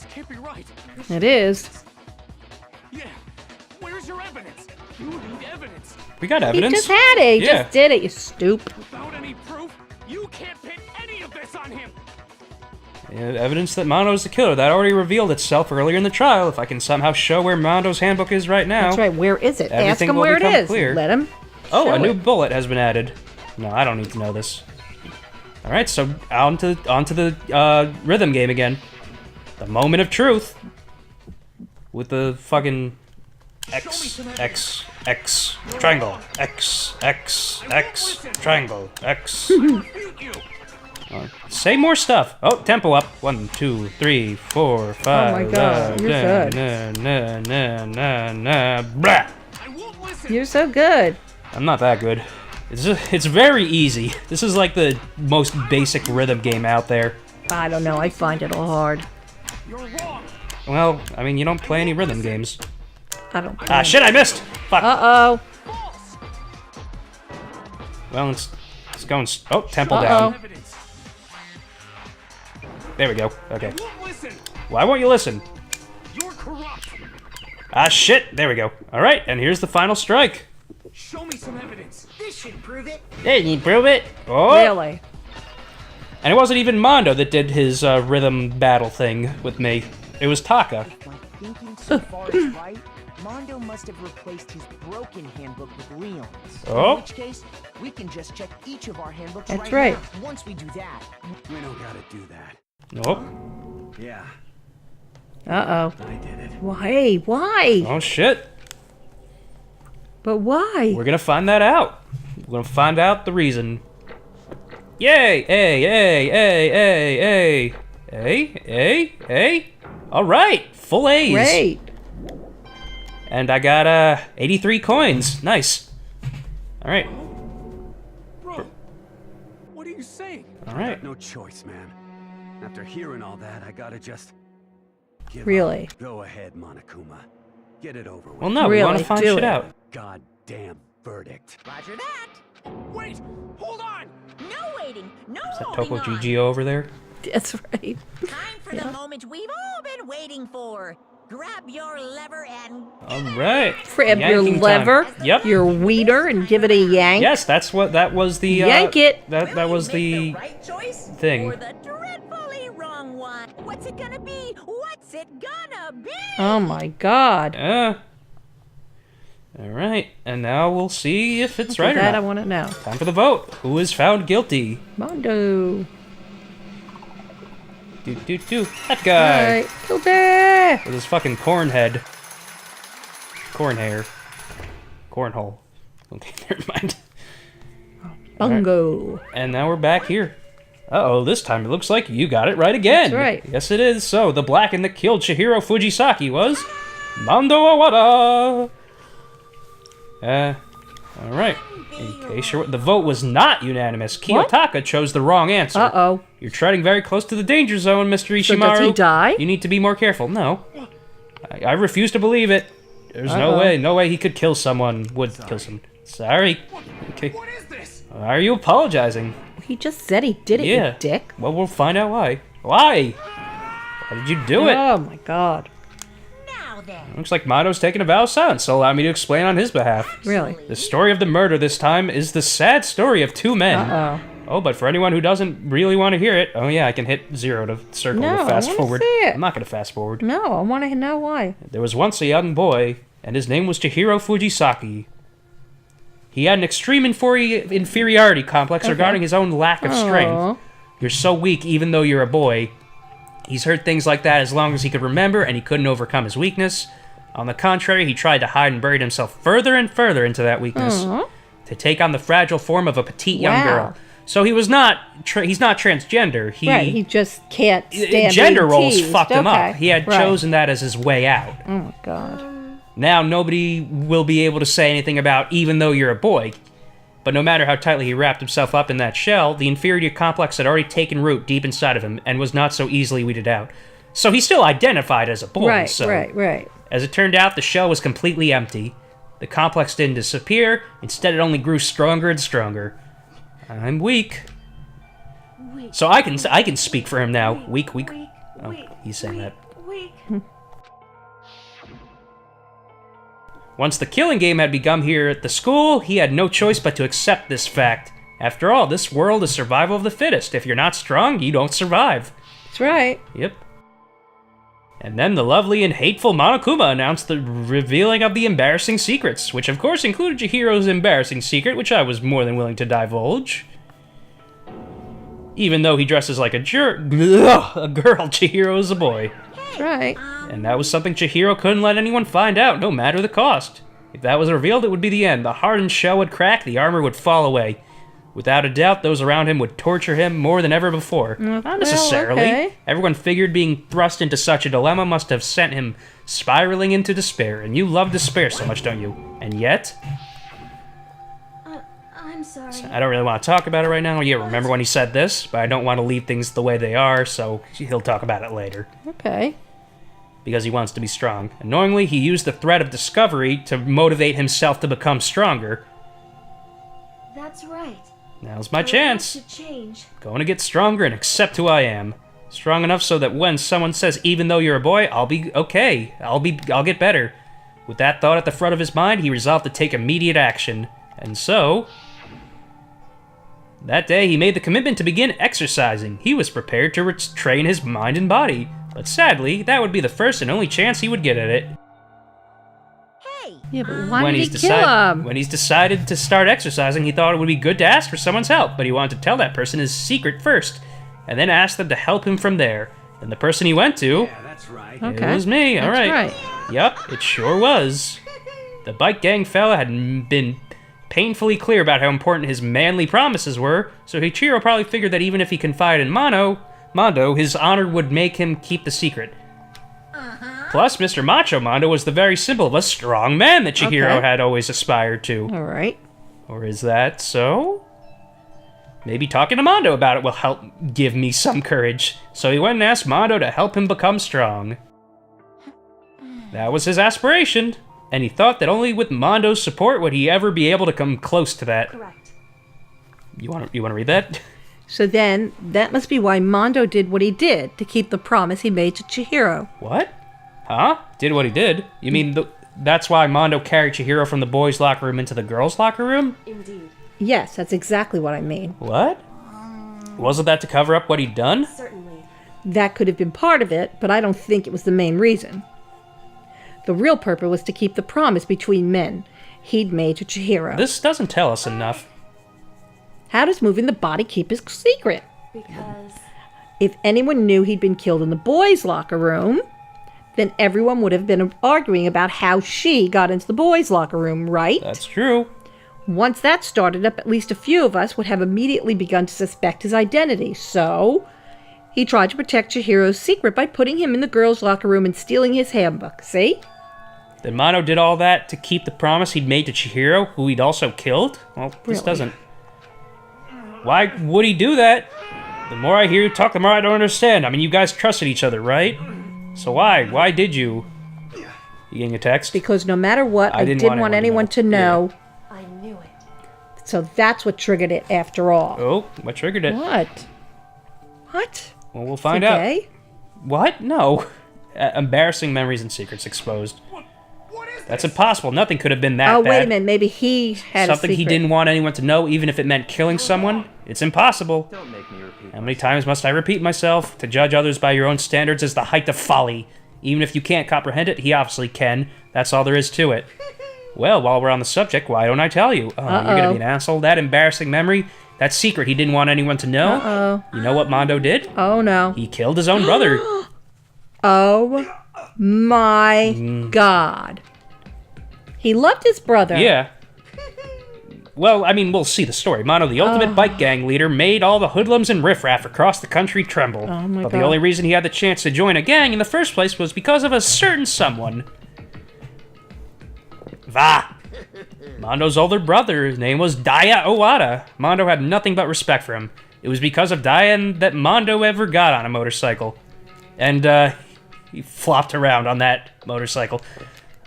can't be right. It is. Yeah. Where's your evidence? You need evidence. We got evidence. He just had it. He Yeah. just did it, you stoop. Without any proof, you can't pin any of this on him. Yeah, evidence that Mondo's the killer. That already revealed itself earlier in the trial. If I can somehow show where Mondo's handbook is right now. That's right. Where is it? Ask Everything him will where it become is. clear. Let him. Oh, show a new it. bullet has been added. No, I don't need to know this. All right, so onto the rhythm game again. The moment of truth. With the fucking X, triangle, X, triangle, X. Say more stuff. Oh, tempo up. 1, 2, 3, 4, 5. Oh my God, you're good. Blah. You're so good. I'm not that good. It's very easy. This is like the most basic rhythm game out there. I don't know. I find it all hard. You're wrong. Well, I mean, you don't play any rhythm games. I don't. Ah, shit! I missed. Fuck. Uh-oh. Well, it's going. Oh, temple down. Evidence. There we go. Okay. Won't listen. Why won't you listen? You're corrupt. Ah, shit! There we go. All right, and here's the final strike. Show me some evidence. This should prove it. Hey, you prove it? Oh. Really? And it wasn't even Mondo that did his rhythm battle thing with me. It was Taka. If my thinking so far is right, Mondo must have replaced his broken handbook with Leon's. Oh. In which case, we can just check each of our handbooks That's right right. now. Once we do that, We don't gotta do that. Nope. Yeah, Uh-oh. I did it. Why? Why? Oh, shit. But why? We're gonna find that out. We're gonna find out the reason. Yay! Hey, hey, hey, hey, hey. Hey. All right, full A's. Great. And I got 83 coins. Nice. All right. Bro, what are you saying? All right. No choice, man. After hearing all that, I gotta just give Really? up. Go ahead, Monokuma. Get it over with. Well, no, we want Really, to find do shit it. out. Goddamn verdict. Roger that. Wait, hold on. No waiting. No Is that holding Topo on. GG over there? That's right. Time for the moment we've all been waiting for. Grab your lever and All right. Grab your Yanking time. lever, Yep. your weeder, and give it a yank. Yes, that was the Yank it. That was the right choice thing. or the dreadfully wrong one. What's it gonna be? What's it gonna be? Oh my God. All right, and now we'll see if it's For right or that not. I want to know. Time for the vote. Who is found guilty? Mondo. That guy Alright, guilty. with his fucking corn head, corn hair, cornhole. Okay, never mind. Bungo. And now we're back here. Uh-oh, this time it looks like you got it right again. That's right. Yes, it is. So, the blacken that killed Chihiro Fujisaki was Mondo Awada. Alright. In case you're... The vote was not unanimous. Kiyotaka chose the wrong answer. Uh-oh. You're treading very close to the danger zone, Mr. Ishimaru. So does he die? You need to be more careful. No. I refuse to believe it. There's no way he could kill someone, kill someone. Sorry. Okay. What is this? Why are you apologizing? He just said he did it, Yeah. you dick. Well, we'll find out why. Why? Why did you do it? Oh my God. Now then. Looks like Mondo's taking a vow of silence, so allow me to explain on his behalf. Really? The story of the murder this time is the sad story of two men. Uh-oh. Oh, but for anyone who doesn't really want to hear it, oh yeah, I can hit 0 to circle No, to I fast wanna forward. see it. I'm not going to fast forward. No, I want to know why. There was once a young boy, and his name was Chihiro Fujisaki. He had an extreme inferiority complex regarding his own lack of strength. Aw. You're so weak even though you're a boy. He's heard things like that as long as he could remember, and he couldn't overcome his weakness. On the contrary, he tried to hide and buried himself further and further into that weakness to take on the fragile form of a petite young Wow. girl. So he was not, he's not transgender. He just can't stand gender being roles teased. fucked him Okay. up. He had Right. chosen that as his way out. Oh my God. Now nobody will be able to say anything about even though you're a boy. But no matter how tightly he wrapped himself up in that shell, the inferiority complex had already taken root deep inside of him and was not so easily weeded out. So he still identified as a boy. Right, so right. As it turned out, the shell was completely empty. The complex didn't disappear. Instead, it only grew stronger and stronger. I'm weak. So I can speak for him now. Weak. Oh, he's saying that. Once the killing game had begun here at the school, he had no choice but to accept this fact. After all, this world is survival of the fittest. If you're not strong, you don't survive. That's right. Yep. And then the lovely and hateful Monokuma announced the revealing of the embarrassing secrets, which of course included Chihiro's embarrassing secret, which I was more than willing to divulge. Even though he dresses like a girl, Chihiro is a boy. That's right. And that was something Chihiro couldn't let anyone find out, no matter the cost. If that was revealed, it would be the end. The hardened shell would crack, the armor would fall away. Without a doubt, those around him would torture him more than ever before. Not necessarily. Okay. Everyone figured being thrust into such a dilemma must have sent him spiraling into despair, and you love despair so much, don't you? And yet... I'm sorry. I don't really want to talk about it right now. Yeah, remember when he said this? But I don't want to leave things the way they are, so he'll talk about it later. Okay. Because he wants to be strong. Annoyingly, he used the threat of discovery to motivate himself to become stronger. That's right. Now's my chance. To change. Going to get stronger and accept who I am. Strong enough so that when someone says, even though you're a boy, I'll be okay. I'll get better. With that thought at the front of his mind, he resolved to take immediate action. And so... that day, he made the commitment to begin exercising. He was prepared to train his mind and body. But sadly, that would be the first and only chance he would get at it. Yeah, but why did he kill him? When he's decided to start exercising, he thought it would be good to ask for someone's help, but he wanted to tell that person his secret first, and then ask them to help him from there. And the person he went to... Yeah, that's right. Okay. It was me, That's alright. right. Yup, it sure was. The bike gang fella had been painfully clear about how important his manly promises were, so Chihiro probably figured that even if he confided in Mondo, his honor would make him keep the secret. Plus, Mr. Macho Mondo was the very symbol of a strong man that Chihiro had always aspired to. All right. Or is that so? Maybe talking to Mondo about it will help give me some courage. So he went and asked Mondo to help him become strong. That was his aspiration, and he thought that only with Mondo's support would he ever be able to come close to that. Correct. You want to read that? So then, that must be why Mondo did what he did to keep the promise he made to Chihiro. What? Huh? Did what he did? You mean that's why Mondo carried Chihiro from the boys' locker room into the girls' locker room? Indeed. Yes, that's exactly what I mean. What? Wasn't that to cover up what he'd done? Certainly. That could have been part of it, but I don't think it was the main reason. The real purpose was to keep the promise between men he'd made to Chihiro. This doesn't tell us enough. How does moving the body keep his secret? Because... If anyone knew he'd been killed in the boys' locker room, then everyone would have been arguing about how she got into the boys' locker room, right? That's true. Once that started up, at least a few of us would have immediately begun to suspect his identity. So, he tried to protect Chihiro's secret by putting him in the girls' locker room and stealing his handbook. See? Then Mondo did all that to keep the promise he'd made to Chihiro, who he'd also killed? Well, this Really? doesn't... Why would he do that? The more I hear you talk, the more I don't understand. I mean, you guys trusted each other, right? So why? Why did you? You getting a text? Because no matter what, I didn't want anyone to know. I knew it. So that's what triggered it after all. Oh, what triggered it? What? What? Well, we'll find out. Okay. What? No. Embarrassing memories and secrets exposed. That's impossible. Nothing could have been that Oh, bad. wait a minute. Maybe he had Something a he secret. didn't want anyone to know, even if it meant killing someone. It's impossible. Don't make me repeat. How many times must I repeat myself? To judge others by your own standards is the height of folly. Even if you can't comprehend it, he obviously can. That's all there is to it. Well, while we're on the subject, why don't I tell you? Oh, you're gonna be an asshole. That embarrassing memory, that secret he didn't want anyone to know. Uh-oh. You know what Mondo did? Oh, no. He killed his own brother. Oh, my God. He loved his brother. Yeah. Well, I mean, we'll see the story. Mondo, the ultimate bike gang leader, made all the hoodlums and riffraff across the country tremble. Oh my But God. the only reason he had the chance to join a gang in the first place was because of a certain someone. Va! Mondo's older brother, his name was Daya Owada. Mondo had nothing but respect for him. It was because of Daya that Mondo ever got on a motorcycle. And, he flopped around on that motorcycle.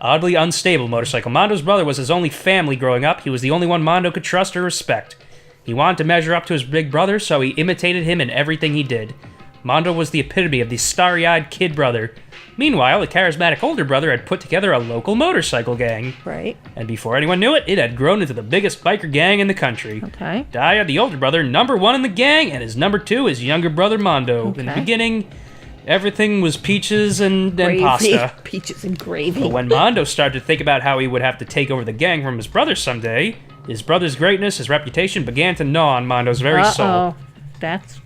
Oddly unstable motorcycle. Mondo's brother was his only family growing up. He was the only one Mondo could trust or respect. He wanted to measure up to his big brother, so he imitated him in everything he did. Mondo was the epitome of the starry-eyed kid brother. Meanwhile, the charismatic older brother had put together a local motorcycle gang. Right. And before anyone knew it, it had grown into the biggest biker gang in the country. Okay. Daya, the older brother, #1 in the gang, and his #2, his younger brother Mondo. In the Okay. beginning, everything was peaches and Gravy. pasta. Peaches and gravy. But when Mondo started to think about how he would have to take over the gang from his brother someday, his brother's greatness, his reputation began to gnaw on Mondo's very soul. That's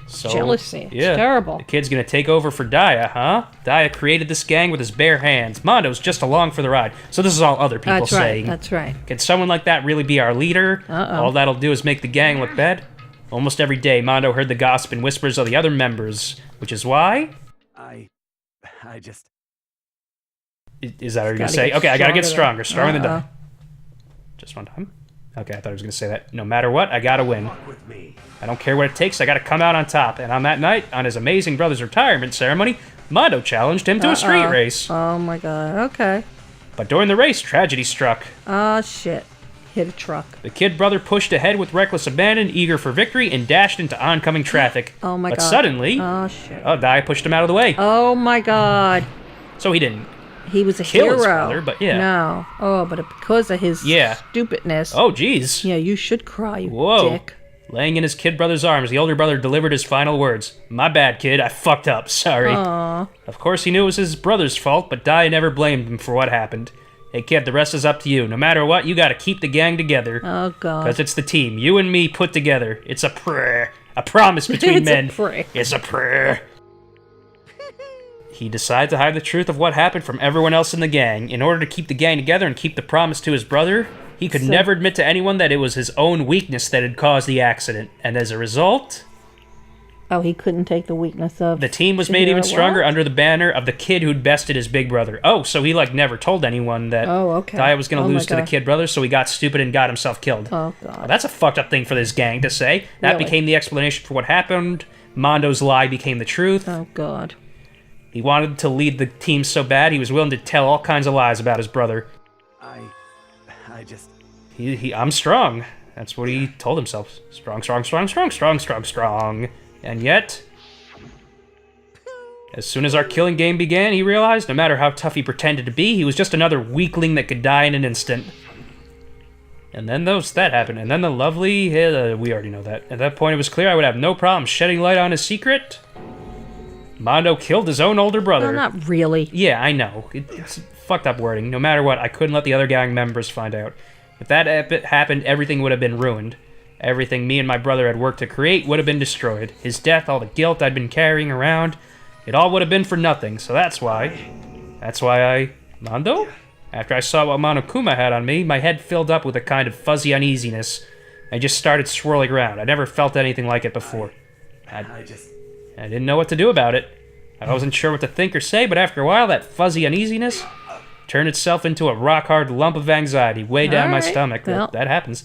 So, jealousy. It's terrible. The kid's gonna take over for Daya, huh? Daya created this gang with his bare hands. Mondo's just along for the ride. So this is all other people That's saying. right. That's right. Can someone like that really be our leader? All that'll do is make the gang look bad. Almost every day, Mondo heard the gossip and whispers of the other members, which is why... I just... Is that what you're gonna Gotta say? get Okay, I gotta get stronger. stronger than Daya. Just one time? Okay, I thought I was gonna say that. No matter what, I gotta win. with me. I don't care what it takes, I gotta come out on top. And on that night, on his amazing brother's retirement ceremony, Mondo challenged him to a street race. Oh my god. Okay. But during the race, tragedy struck. Oh shit. Hit a truck. The kid brother pushed ahead with reckless abandon, eager for victory, and dashed into oncoming traffic. Oh my but god. Suddenly, Oh shit. Dai pushed him out of the way. Oh my god. So he didn't. He was a Kill hero. his brother, but yeah. No. Oh, but because of his stupidness. Oh, jeez. Yeah, you should cry, you Whoa. dick. Laying in his kid brother's arms, the older brother delivered his final words. My bad, kid. I fucked up. Sorry. Aww. Of course, he knew it was his brother's fault, but Dai never blamed him for what happened. Hey, kid, the rest is up to you. No matter what, you gotta keep the gang together. Oh, God. Because it's the team. You and me put together. It's a prayer. A promise between It's men. a prayer. It's a prayer. He decided to hide the truth of what happened from everyone else in the gang. In order to keep the gang together and keep the promise to his brother, he could never admit to anyone that it was his own weakness that had caused the accident. And as a result, Oh, he couldn't take the weakness of... the team was made even Chihiro. stronger What? under the banner of the kid who'd bested his big brother. Oh, so he, never told anyone that Dai was going to lose to the kid brother, so he got stupid and got himself killed. Oh, God. Well, that's a fucked up thing for this gang to say. That Really? became the explanation for what happened. Mondo's lie became the truth. Oh, God. He wanted to lead the team so bad, he was willing to tell all kinds of lies about his brother. I just... I'm strong. That's what he told himself. Strong, strong, strong, strong, strong, strong, strong. And yet, as soon as our killing game began, he realized no matter how tough he pretended to be, he was just another weakling that could die in an instant. And then that happened. And then the lovely... we already know that. At that point, it was clear I would have no problem shedding light on his secret. Mondo killed his own older brother. No, not really. Yeah, I know. It's fucked up wording. No matter what, I couldn't let the other gang members find out. If that happened, everything would have been ruined. Everything me and my brother had worked to create would have been destroyed. His death, all the guilt I'd been carrying around, it all would have been for nothing. So that's why Mondo? After I saw what Monokuma had on me, my head filled up with a kind of fuzzy uneasiness. I just started swirling around. I never felt anything like it before. I didn't know what to do about it. I wasn't sure what to think or say, but after a while, that fuzzy uneasiness turned itself into a rock-hard lump of anxiety way down my Alright, stomach. well. That happens.